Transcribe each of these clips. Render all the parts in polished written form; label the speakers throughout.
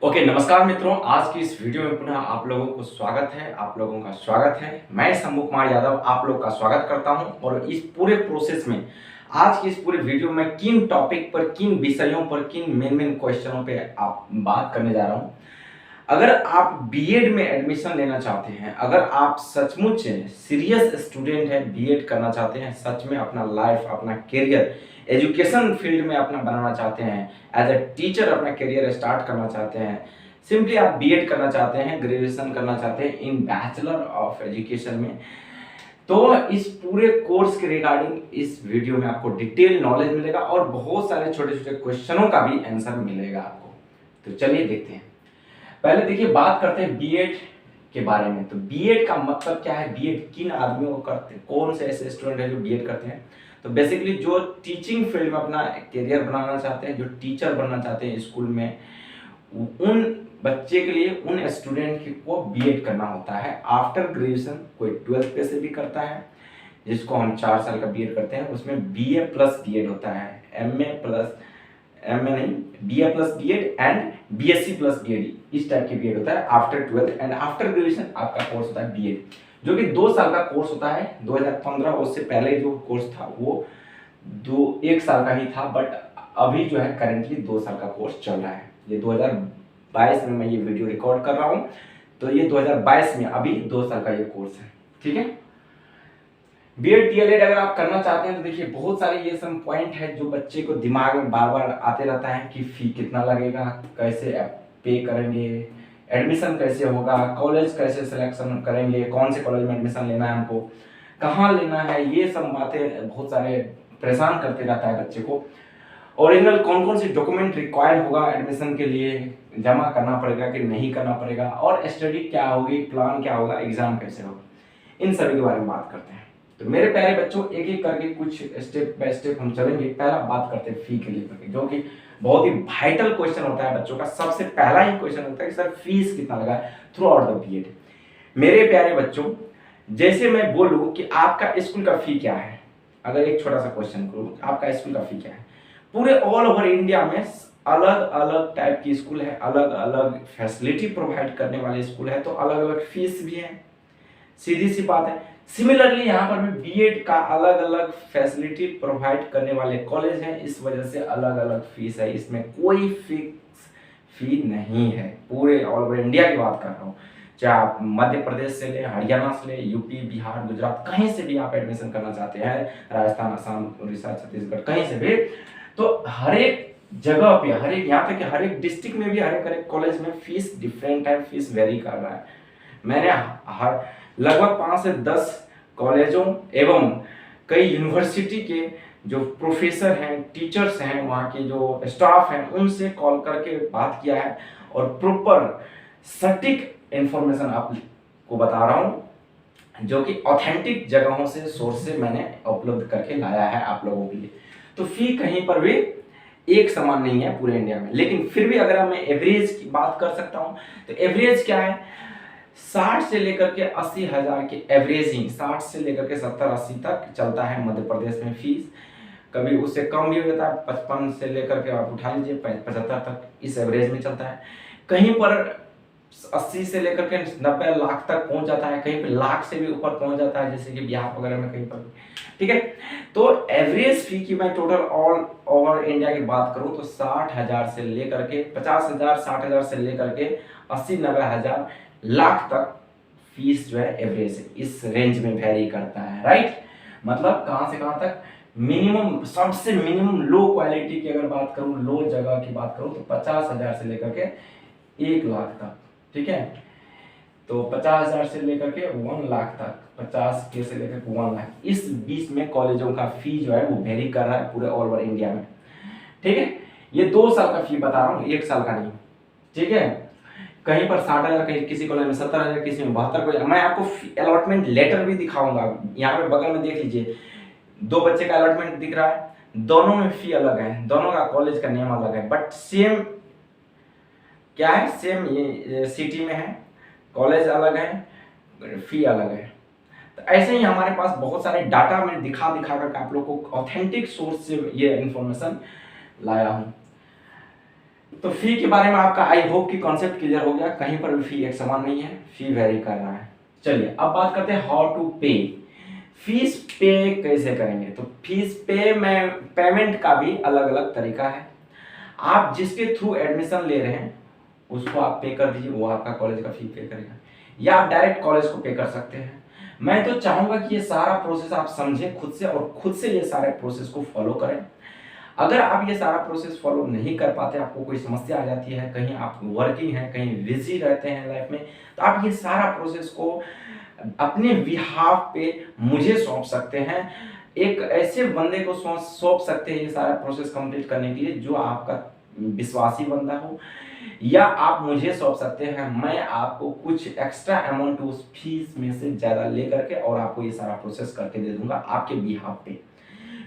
Speaker 1: नमस्कार मित्रों। आज की इस वीडियो में पुनः आप लोगों को स्वागत है। आप लोगों का स्वागत है। मैं शंभू कुमार यादव आप लोग का स्वागत करता हूं और इस पूरे प्रोसेस में आज की इस पूरे वीडियो में किन टॉपिक पर, किन विषयों पर, किन मेन क्वेश्चनों पे आप बात करने जा रहा हूं। अगर आप बीएड में एडमिशन लेना चाहते हैं, अगर आप सचमुच सीरियस स्टूडेंट हैं, बीएड करना चाहते हैं, सच में अपना लाइफ, अपना करियर एजुकेशन फील्ड में अपना बनाना चाहते हैं, एज अ टीचर अपना करियर स्टार्ट करना चाहते हैं, सिंपली आप बीएड करना चाहते हैं, ग्रेजुएशन करना चाहते हैं इन बैचलर ऑफ एजुकेशन में, तो इस पूरे कोर्स के रिगार्डिंग इस वीडियो में आपको डिटेल नॉलेज मिलेगा और बहुत सारे छोटे छोटे क्वेश्चनों का भी आंसर मिलेगा आपको। तो चलिए देखते हैं। पहले देखिए, बात करते हैं बीएड के बारे में। तो बीएड का मतलब क्या है, बीएड किन आदमियों को करते हैं, कौन से ऐसे स्टूडेंट हैं जो बीएड करते हैं। तो बेसिकली जो टीचिंग फील्ड में अपना करियर बनाना चाहते हैं, जो टीचर बनना चाहते हैं स्कूल में, उन बच्चे के लिए, उन स्टूडेंट को बीएड करना होता है। आफ्टर ग्रेजुएशन कोई 12th पे से भी करता है, जिसको हम 4 साल का बीएड करते हैं। उसमें बीए प्लस बीएड होता है, एमए नहीं, BA plus BEd and BSc plus BEd, इस टाइप की बीएड होता है after 12th। And after graduation आपका कोर्स होता है बीएड, जो कि 2 साल का कोर्स होता है। 2015 उससे पहले जो कोर्स था वो 1 साल का ही था, बट अभी जो है करेंटली 2 साल का कोर्स चल रहा है। ये 2022 में मैं ये वीडियो रिकॉर्ड कर रहा हूँ, तो ये 2022 में अभी 2 साल का ये कोर्स है। ठीक है, बीएड डीएलएड अगर आप करना चाहते हैं तो देखिए बहुत सारे ये सब पॉइंट है जो बच्चे को दिमाग में बार बार आते रहता है कि फी कितना लगेगा, कैसे पे करेंगे, एडमिशन कैसे होगा, कॉलेज कैसे सिलेक्शन करेंगे, कौन से कॉलेज में एडमिशन लेना है हमको, कहाँ लेना है, ये सब बातें बहुत सारे परेशान करते रहता है बच्चे को। ओरिजिनल कौन कौन से डॉक्यूमेंट रिक्वायर्ड होगा एडमिशन के लिए, जमा करना पड़ेगा कि नहीं करना पड़ेगा, और स्टडी क्या होगी, प्लान क्या होगा, एग्जाम कैसे होगा, इन सभी के बारे में बात करते हैं। तो मेरे प्यारे बच्चों, एक एक करके कुछ स्टेप बाय स्टेप हम चलेंगे। पहला बात करते हैं फी के लिए, जो कि बहुत ही वाइटल क्वेश्चन होता है बच्चों का। सबसे पहला ही क्वेश्चन होता है कि सर फीस कितना लगा थ्रू आउट द बीएड। मेरे प्यारे बच्चों, जैसे मैं बोलूं कि आपका स्कूल का फी क्या है, अगर एक छोटा सा क्वेश्चन करूं, आपका स्कूल का फी क्या है। पूरे ऑल ओवर इंडिया में अलग अलग टाइप की स्कूल है, अलग अलग फैसिलिटी प्रोवाइड करने वाले स्कूल है, तो अलग अलग फीस भी है, सीधी सी बात है। सिमिलरली यहाँ पर भी बीएड का अलग अलग फैसिलिटी प्रोवाइड करने वाले कॉलेज हैं, इस वजह से अलग अलग फीस है। इसमें कोई फिक्स फी नहीं है। पूरे ऑल ओवर इंडिया की बात कर रहा हूँ, चाहे आप मध्य प्रदेश से ले, हरियाणा से ले, यूपी, बिहार, गुजरात, कहीं से भी आप एडमिशन करना चाहते हैं, राजस्थान, असम, उड़ीसा, छत्तीसगढ़, कहीं से भी, तो हर एक जगह पे, हर एक, यहाँ तक कि हर एक डिस्ट्रिक्ट में भी हर एक कॉलेज में फीस डिफरेंट है, फीस वेरी कर रहा है। मैंने हर लगभग 5 से 10 कॉलेजों एवं कई यूनिवर्सिटी के जो प्रोफेसर हैं, टीचर्स हैं, वहाँ के जो स्टाफ हैं, उनसे कॉल करके बात किया है और प्रॉपर सटीक इंफॉर्मेशन आपको बता रहा हूँ, जो कि ऑथेंटिक जगहों से, सोर्स से मैंने उपलब्ध करके लाया है आप लोगों के लिए। तो फी कहीं पर भी एक समान नहीं है पूरे इंडिया में, लेकिन फिर भी अगर मैं एवरेज की बात कर सकता हूँ, तो एवरेज क्या है, 60 से लेकर के 80 हजार के एवरेजिंग, 60 से लेकर के 70-80 तक चलता है मध्य प्रदेश में फीस। कभी उससे कम भी होता है, 55 से लेकर के आप उठा लीजिए 75 तक, इस एवरेज में चलता है। कहीं पर 80 से लेकर के 90 लाख तक पहुंच जाता है, कहीं पर लाख से भी ऊपर पहुंच जाता है, जैसे कि बिहार वगैरह में कहीं पर। ठीक है, तो एवरेज फी की मैं टोटल ऑल ओवर इंडिया की बात करूं तो 60 हजार से लेकर के 50 हजार, 60 हजार से लेकर के 80-90 हजार लाख तक फीस जो है एवरेज है, इस रेंज में वेरी करता है। राइट, मतलब कहां से कहां तक, मिनिमम, सबसे मिनिमम लो क्वालिटी की अगर बात करूं, लो जगह की बात करूं, तो 50 हजार से लेकर के 1 लाख तक। ठीक है, तो 50 हजार से लेकर के 1 लाख तक, 50 के से लेकर के 1 लाख, इस बीच में कॉलेजों का फी जो है वो वेरी कर रहा है पूरे ऑल ओवर इंडिया में। ठीक है, ये 2 साल का फी बता रहा हूँ, 1 साल का नहीं। ठीक है, कहीं पर 60 हजार, कहीं किसी कॉलेज में 70 हजार, किसी में 72। मैं आपको अलॉटमेंट लेटर भी दिखाऊंगा, यहाँ पे बगल में देख लीजिए, 2 बच्चे का अलॉटमेंट दिख रहा है, दोनों में फी अलग है, दोनों का कॉलेज का नियम अलग है, बट सेम क्या है, सेम ये सिटी में है, कॉलेज अलग है, फी अलग है। तो ऐसे ही हमारे पास बहुत सारे डाटा मैं दिखा करके आप लोग को ऑथेंटिक सोर्स से ये इंफॉर्मेशन लाया हूँ। तो फी के बारे में आपका आई होप कि कॉन्सेप्ट क्लियर हो गया, कहीं पर भी फी एक समान नहीं है, फी वेरी कर रहा है। चलिए अब बात करते हैं हाउ टू पे। फीस पे कैसे करेंगे? तो फीस पे में पेमेंट का भी अलग अलग तरीका है। आप जिसके थ्रू एडमिशन ले रहे हैं उसको आप पे कर दीजिए, वो आपका कॉलेज का फी पे करेगा, या आप डायरेक्ट कॉलेज को पे कर सकते हैं। मैं तो चाहूंगा कि ये सारा प्रोसेस आप समझें खुद से, और खुद से ये सारे प्रोसेस को फॉलो करें। अगर आप ये सारा प्रोसेस फॉलो नहीं कर पाते, आपको कोई समस्या आ जाती है, कहीं आप वर्किंग हैं, कहीं बिजी रहते हैं लाइफ में, तो आप ये सारा प्रोसेस को अपने बिहाफ पे मुझे सौंप सकते हैं। एक ऐसे बंदे को सौंप सकते हैं ये सारा प्रोसेस कंप्लीट करने के लिए जो आपका विश्वासी बंदा हो, या आप मुझे सौंप सकते हैं, मैं आपको कुछ एक्स्ट्रा अमाउंट उस फीस में से ज़्यादा ले करके और आपको ये सारा प्रोसेस करके दे दूंगा आपके बिहाफ पे,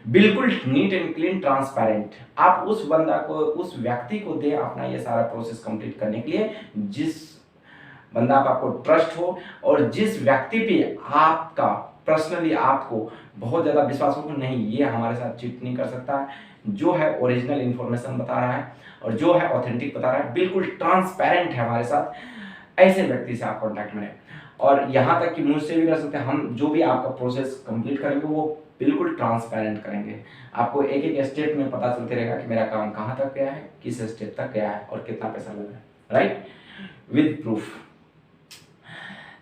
Speaker 1: बिल्कुल नीट एंड क्लीन ट्रांसपेरेंट। आप उस बंदा को, उस व्यक्ति को दे अपना ये सारा प्रोसेस कंप्लीट करने के लिए, जिस बंदा पर आपको ट्रस्ट हो और जिस व्यक्ति पे आपका पर्सनली आपको बहुत ज़्यादा विश्वास हो, नहीं ये हमारे साथ चीट नहीं कर सकता, जो है ओरिजिनल इन्फॉर्मेशन बता रहा है और जो है ऑथेंटिक बता रहा है, बिल्कुल ट्रांसपेरेंट है हमारे साथ, ऐसे व्यक्ति से आप कॉन्टैक्ट में रहें। और यहाँ तक कि मुझसे भी रह सकते हैं, हम जो भी आपका प्रोसेस कंप्लीट करेंगे वो बिल्कुल ट्रांसपेरेंट करेंगे। आपको एक एक स्टेप में पता चलते रहेगा कि मेरा काम कहाँ तक गया है, किस स्टेप तक गया है और कितना पैसा लगा है, राइट, विद प्रूफ।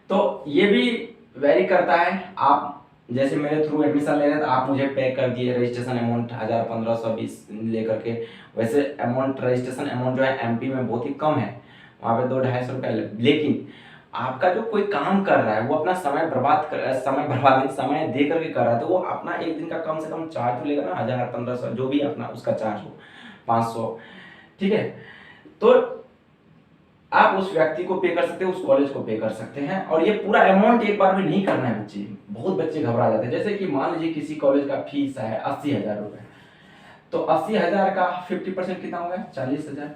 Speaker 1: तो ये भी वेरी करता है। आप जैसे मेरे थ्रू एडमिशन ले रहे हैं तो आप मुझे पे कर दिए रजिस्ट्रेशन अमाउंट 1000, 1500, 20 लेकर के। वैसे अमाउंट, रजिस्ट्रेशन अमाउंट जो है एमपी में बहुत ही कम है, वहाँ पे 200-250 रुपये, लेकिन आपका जो कोई काम कर रहा है वो अपना समय बर्बाद नहीं, समय दे करके कर रहा है, तो वो अपना एक दिन का कम से कम चार्ज तो लेगा ना, 1000, 1500 जो भी अपना उसका चार्ज हो, 500, ठीक है। तो आप उस व्यक्ति को पे कर सकते हैं, उस कॉलेज को पे कर सकते हैं, और ये पूरा अमाउंट एक बार में नहीं करना है बच्चे। बहुत बच्चे घबरा जाते हैं। जैसे कि मान लीजिए किसी कॉलेज का फीस है 80,000 रुपये, तो 80,000 का 50% कितना हो गया? 40,000।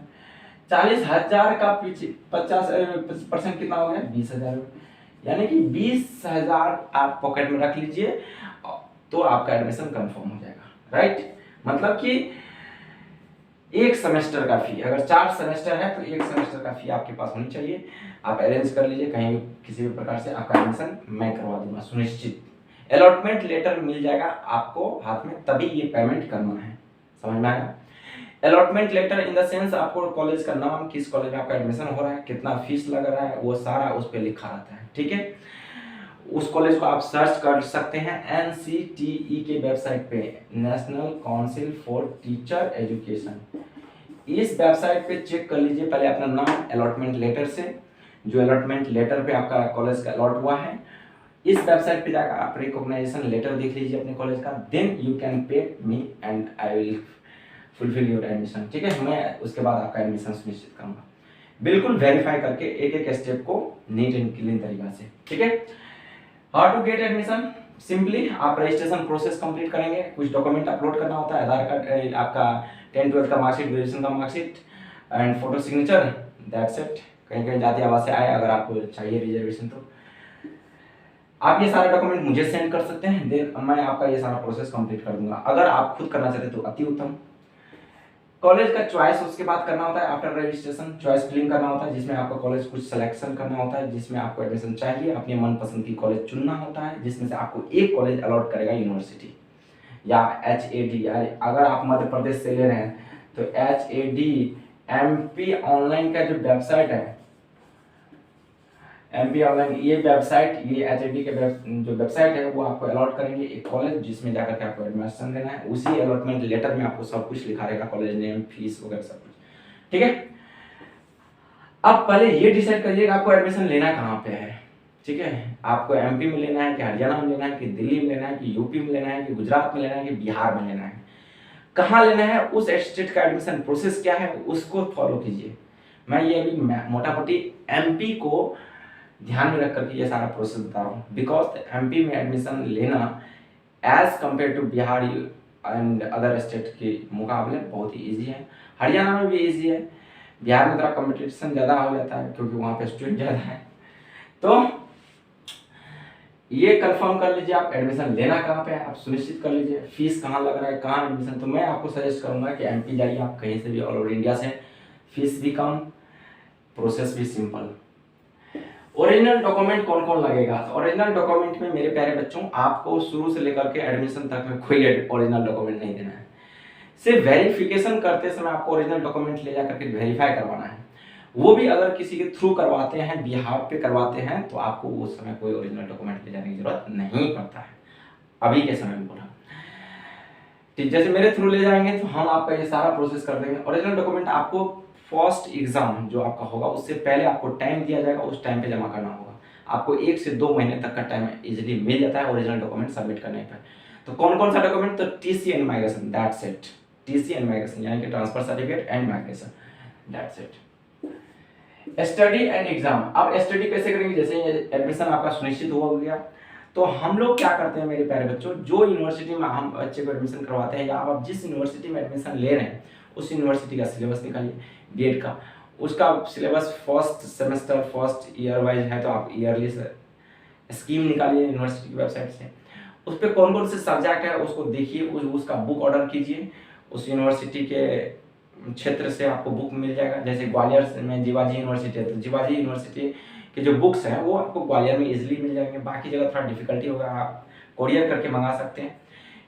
Speaker 1: 40,000 का 50% कितना हो गया? 20,000 रुपये। यानी कि 20,000 आप पॉकेट में रख लीजिए तो आपका एडमिशन कंफर्म हो जाएगा, राइट। मतलब कि एक सेमेस्टर का फी, अगर 4 सेमेस्टर है तो एक सेमेस्टर का फी आपके पास होनी चाहिए। आप अरेंज कर लीजिए कहीं किसी भी प्रकार से, आपका एडमिशन मैं करवा दूंगा सुनिश्चित। अलॉटमेंट लेटर मिल जाएगा आपको हाथ में, तभी ये पेमेंट करना है, समझ में आया? Allotment letter in the sense आपको कॉलेज का नाम, किस कॉलेज में आपका एडमिशन हो रहा है, कितना फीस लग रहा है, वो सारा उस पर लिखा रहता है, ठीक है। उस कॉलेज को आप सर्च कर सकते हैं NCTE के वेबसाइट पे, national council for teacher education. इस वेबसाइट पे चेक कर लीजिए पहले अपना नाम अलॉटमेंट लेटर से, जो अलॉटमेंट लेटर पे आपका कॉलेज का अलॉट हुआ है, इस वेबसाइट पे जाकर आप रिकॉग्नाइजेशन लेटर देख लीजिए अपने कॉलेज का, then you can pay me and I will fulfil your admission, ठीक है। मैं उसके बाद आपका एडमिशन सुनिश्चित करूंगा, बिल्कुल वेरीफाई करके एक एक स्टेप को नीट एंड क्लीन तरीका से, ठीक है। How to get admission? Simply आप रजिस्ट्रेशन प्रोसेस कंप्लीट करेंगे, कुछ डॉक्यूमेंट अपलोड करना होता है, आधार कार्ड, आपका 10th-12th का मार्कशीट, ग्रेजुएशन का marksheet and photo signature, that's it. कहीं कहीं जाति आवास से आए, अगर आपको चाहिए रिजर्वेशन तो आप ये सारे डॉक्यूमेंट मुझे सेंड कर सकते हैं, देन मैं आपका ये सारा प्रोसेस कंप्लीट कर दूंगा। अगर आप खुद करना चाहते तो अति उत्तम। कॉलेज का चॉइस उसके बाद करना होता है, आफ्टर रजिस्ट्रेशन चॉइस फिलिंग करना होता है, जिसमें आपका कॉलेज कुछ सिलेक्शन करना होता है, जिसमें आपको एडमिशन चाहिए, अपने मनपसंद की कॉलेज चुनना होता है, जिसमें से आपको एक कॉलेज अलॉट करेगा यूनिवर्सिटी या HAD। अगर आप मध्य प्रदेश से ले रहे हैं तो HAD MP ऑनलाइन का जो वेबसाइट है, MP ऑनलाइन, ये वेबसाइट, ये HAD के जो वेबसाइट है वो आपको अलॉट करेंगे एक कॉलेज, जिसमें जाकर के आपको एडमिशन लेना है। उसी अलॉटमेंट लेटर में आपको सब कुछ लिखा रहेगा, कॉलेज नेम, फीस वगैरह सब कुछ, ठीक है। अब पहले ये डिसाइड करिएगा आपको एडमिशन लेना कहाँ पे है, ठीक है। आपको MP में लेना है कि हरियाणा में लेना है कि दिल्ली में लेना है कि यूपी में लेना है कि गुजरात में लेना है कि बिहार में लेना है, कहाँ लेना है, उस स्टेट का एडमिशन प्रोसेस क्या है उसको फॉलो कीजिए। मैं ये अभी मोटा मोटी MP को ध्यान में रख करके ये सारा प्रोसेस बता रहा हूँ, बिकॉज MP में एडमिशन लेना as compare to Bihar and other state के मुकाबले बहुत ही ईजी है। हरियाणा में भी ईजी है, बिहार में थोड़ा कंपटीशन ज़्यादा हो जाता है क्योंकि वहाँ पे स्टूडेंट ज़्यादा है। तो ये कंफर्म कर लीजिए आप एडमिशन लेना कहाँ पे है, आप सुनिश्चित कर लीजिए फीस कहाँ लग रहा है, कहाँ एडमिशन। तो मैं आपको सजेस्ट करूँगा कि MP जाइए आप कहीं से भी, ऑल ओवर इंडिया से, फीस भी कम, प्रोसेस भी सिंपल। ओरिजिनल डॉक्यूमेंट कौन कौन लगेगा? तो ओरिजिनल डॉक्यूमेंट में मेरे प्यारे बच्चों आपको शुरू से लेकर के एडमिशन तक में कोई ओरिजिनल डॉक्यूमेंट नहीं देना है। सिर्फ वेरिफिकेशन करते समय आपको ओरिजिनल डॉक्यूमेंट ले जाकर के वेरीफाई करवाना है। वो भी अगर किसी के थ्रू करवाते हैं, बिहाफ पे करवाते हैं, तो आपको उस समय कोई ओरिजिनल डॉक्यूमेंट ले जाने की जरूरत नहीं पड़ता है, अभी के समय में बोला। ठीक, जैसे मेरे थ्रू ले जाएंगे तो हम आपका ये सारा प्रोसेस कर देंगे। ओरिजिनल डॉक्यूमेंट आपको फर्स्ट एग्जाम जो आपका होगा उससे पहले आपको टाइम दिया जाएगा, उस टाइम पे जमा करना होगा। आपको 1 से 2 महीने तक का टाइम इजीली मिल जाता है ओरिजिनल डॉक्यूमेंट सबमिट करने पर। तो कौन कौन सा डॉक्यूमेंट? तो TC and migration, that's it. TC and migration यानी कि transfer certificate and migration, that's it. Study and exam. अब स्टडी कैसे करेंगे? जैसे एडमिशन आपका सुनिश्चित हो गया तो हम लोग क्या करते हैं मेरे प्यारे बच्चों, जो यूनिवर्सिटी में हम बच्चे को एडमिशन करवाते हैं या आप जिस यूनिवर्सिटी में एडमिशन ले रहे हैं उस यूनिवर्सिटी का सिलेबस निकालिए बीएड का। उसका syllabus first semester first year wise है तो आप ईयरली स्कीम निकालिए यूनिवर्सिटी की वेबसाइट से। उस पर कौन कौन से सब्जेक्ट है उसको देखिए, उसका बुक ऑर्डर कीजिए। उस यूनिवर्सिटी के क्षेत्र से आपको बुक मिल जाएगा। जैसे ग्वालियर में जीवाजी यूनिवर्सिटी है तो जीवाजी यूनिवर्सिटी के जो बुक्स हैं वो आपको ग्वालियर में इजीली मिल जाएंगे। बाकी जगह थोड़ा डिफिकल्टी होगा, आप कोरियर करके मंगा सकते हैं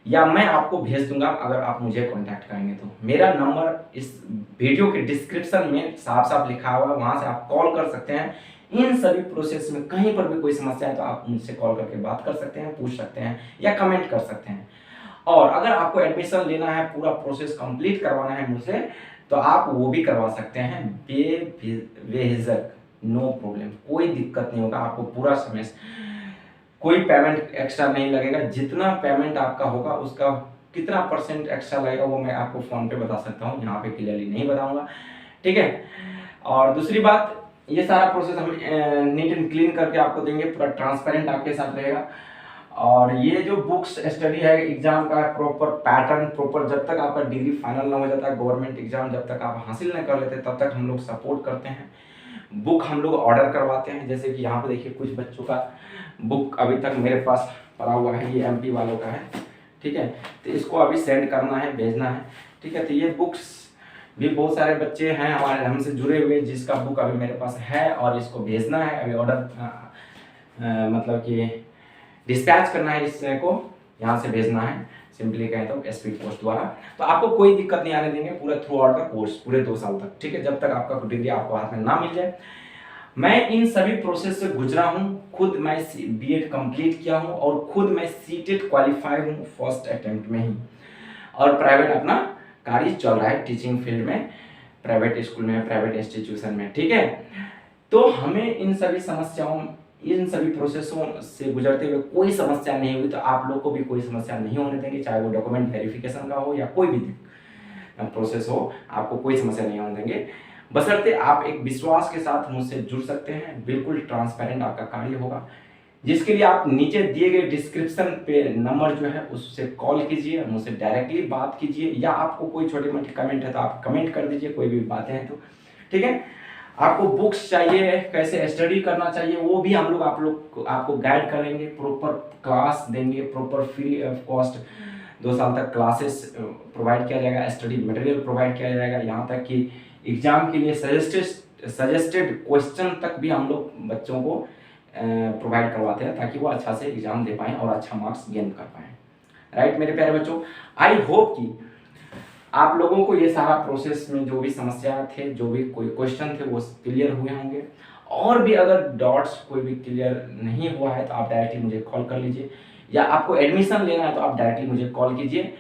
Speaker 1: या मैं आपको भेज दूंगा अगर आप मुझे कांटेक्ट करेंगे तो। मेरा नंबर इस वीडियो के डिस्क्रिप्शन में साफ साफ लिखा हुआ है, वहां से आप कॉल कर सकते हैं। इन सभी प्रोसेस में कहीं पर भी कोई समस्या है तो आप मुझसे कॉल करके बात कर सकते हैं, पूछ सकते हैं या कमेंट कर सकते हैं। और अगर आपको एडमिशन लेना है, पूरा प्रोसेस कंप्लीट करवाना है मुझसे, तो आप वो भी करवा सकते हैं बेहिचक, नो प्रॉब्लम, कोई दिक्कत नहीं होगा। आपको पूरा समय कोई पेमेंट एक्स्ट्रा नहीं लगेगा। जितना पेमेंट आपका होगा उसका कितना % एक्स्ट्रा लगेगा वो मैं आपको फोन पे बता सकता हूँ, यहाँ पे क्लियरली नहीं बताऊंगा, ठीक है। और दूसरी बात, ये सारा प्रोसेस हम नीट एंड क्लीन करके आपको देंगे, पूरा ट्रांसपेरेंट आपके साथ रहेगा। और ये जो बुक्स स्टडी है एग्जाम का प्रॉपर पैटर्न, प्रॉपर जब तक आपका डिग्री फाइनल ना हो जाता है, गवर्नमेंट एग्जाम जब तक आप हासिल नहीं कर लेते तब तक हम लोग सपोर्ट करते हैं। बुक हम लोग ऑर्डर करवाते हैं, जैसे कि यहाँ पे देखिए कुछ बच्चों का बुक अभी तक मेरे पास पड़ा हुआ है, ये एमपी वालों का है, ठीक है। तो इसको अभी सेंड करना है, भेजना है, ठीक है। तो ये बुक्स भी बहुत सारे बच्चे हैं हमारे हमसे जुड़े हुए जिसका बुक अभी मेरे पास है और इसको भेजना है अभी ऑर्डर, मतलब कि डिस्पैच करना है, इसको यहाँ से भेजना है, सिंपली कहें तो स्पीड पोस्ट द्वारा। तो आपको कोई दिक्कत नहीं आने देंगे पूरा थ्रू आउट का कोर्स, पूरे 2 साल तक, ठीक है, जब तक आपका डिग्री आपको हाथ में ना मिल जाए। मैं इन सभी प्रोसेस से गुजरा हूँ, खुद मैं बीएड कंप्लीट किया हूँ और खुद मैं सीटेट क्वालिफाई हूँ फर्स्ट अटेम्प्ट में ही। और प्राइवेट अपना कार्य चल रहा है टीचिंग फील्ड में, प्राइवेट स्कूल में, प्राइवेट इंस्टीट्यूशन में, ठीक है। तो हमें इन सभी समस्याओं, इन सभी प्रोसेसों से गुजरते हुए कोई समस्या नहीं हुई, तो आप लोग को भी कोई समस्या नहीं होने देंगे, चाहे वो डॉक्यूमेंट वेरिफिकेशन का हो या कोई भी प्रोसेस हो, आपको कोई समस्या नहीं होने देंगे। बशर्ते आप एक विश्वास के साथ मुझसे जुड़ सकते हैं, बिल्कुल ट्रांसपेरेंट आपका कार्य होगा, जिसके लिए आप नीचे दिए गए डिस्क्रिप्शन पे नंबर जो है उससे कॉल कीजिए, मुझसे डायरेक्टली बात कीजिए, या आपको कोई छोटी मोटी कमेंट है तो आप कमेंट कर दीजिए, कोई भी बातें हैं तो, ठीक है। आपको बुक्स चाहिए, कैसे स्टडी करना चाहिए, वो भी हम लोग आपको गाइड करेंगे, प्रॉपर क्लास देंगे, प्रॉपर फ्री ऑफ कॉस्ट 2 साल तक क्लासेस प्रोवाइड किया जाएगा, स्टडी मटेरियल प्रोवाइड किया जाएगा, यहाँ तक कि एग्जाम के लिए सजेस्टेड क्वेश्चन तक भी हम लोग बच्चों को प्रोवाइड करवाते हैं ताकि वो अच्छा से एग्जाम दे पाएँ और अच्छा मार्क्स गेन कर पाएँ। राइट मेरे प्यारे बच्चों, आई होप कि आप लोगों को ये सारा प्रोसेस में जो भी समस्या थे, जो भी कोई क्वेश्चन थे वो क्लियर हुए होंगे। और भी अगर डॉट्स कोई भी क्लियर नहीं हुआ है तो आप डायरेक्टली मुझे कॉल कर लीजिए, या आपको एडमिशन लेना है तो आप डायरेक्टली मुझे कॉल कीजिए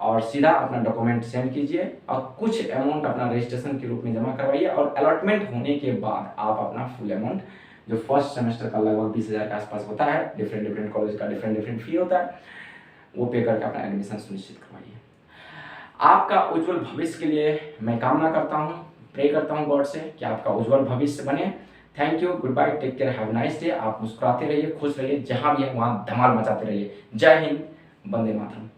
Speaker 1: और सीधा अपना डॉक्यूमेंट सेंड कीजिए और कुछ अमाउंट अपना रजिस्ट्रेशन के रूप में जमा करवाइए, और अलॉटमेंट होने के बाद आप अपना फुल अमाउंट जो फर्स्ट सेमेस्टर का लगभग 20,000 के आसपास होता है, डिफरेंट कॉलेज का डिफरेंट फी होता है, वो पे करके अपना एडमिशन सुनिश्चित करवाइए। आपका उज्जवल भविष्य के लिए मैं कामना करता हूँ, प्रे करता हूँ गॉड से कि आपका उज्जवल भविष्य बने। Thank you, good bye, take care, have nice day. आप मुस्कुराते रहिए, खुश रहिए, जहाँ भी है वहाँ धमाल मचाते रहिए। जय हिंद, वंदे मातरम।